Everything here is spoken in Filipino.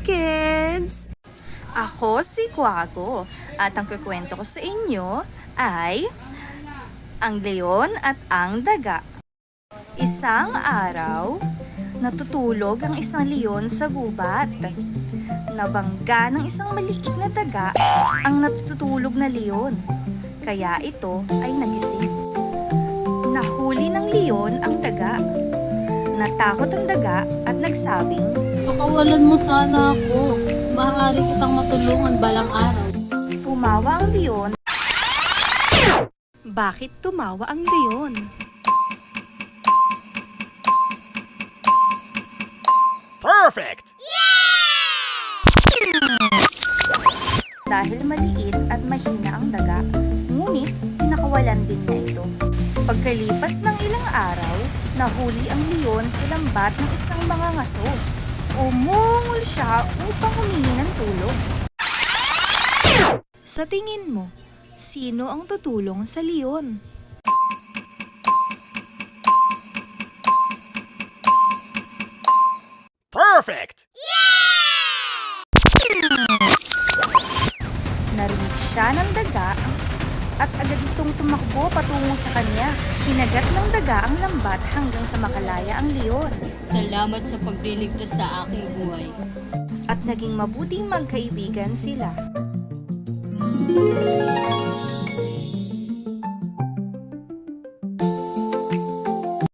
kids! Ako si Kwago at ang kukwento ko sa inyo ay ang leon at ang daga. Isang araw, natutulog ang isang leon sa gubat. Nabangga ng isang maliit na daga ang natutulog na leon, kaya ito ay nagising. Nahuli ng leon ang daga. Natakot ang daga at nagsabing, Pakawalan mo sana ako. Maaari kitang matulungan balang araw. tumawa ang leon. Bakit tumawa ang leon? Perfect! Dahil maliit at mahina ang daga, ngunit pinakawalan din niya ito. Pagkalipas ng ilang araw, nahuli ang leon sa lambat ng isang mangangaso. Umungol siya upang humingi ng tulong. Sa tingin mo, sino ang tutulong sa leon? Perfect! Narinig siya ng daga at agad itong tumakbo patungo sa kanya. Kinagat ng daga ang lambat hanggang sa makalaya ang leon. Salamat sa pagliligtas sa aking buhay. At naging mabuting magkaibigan sila.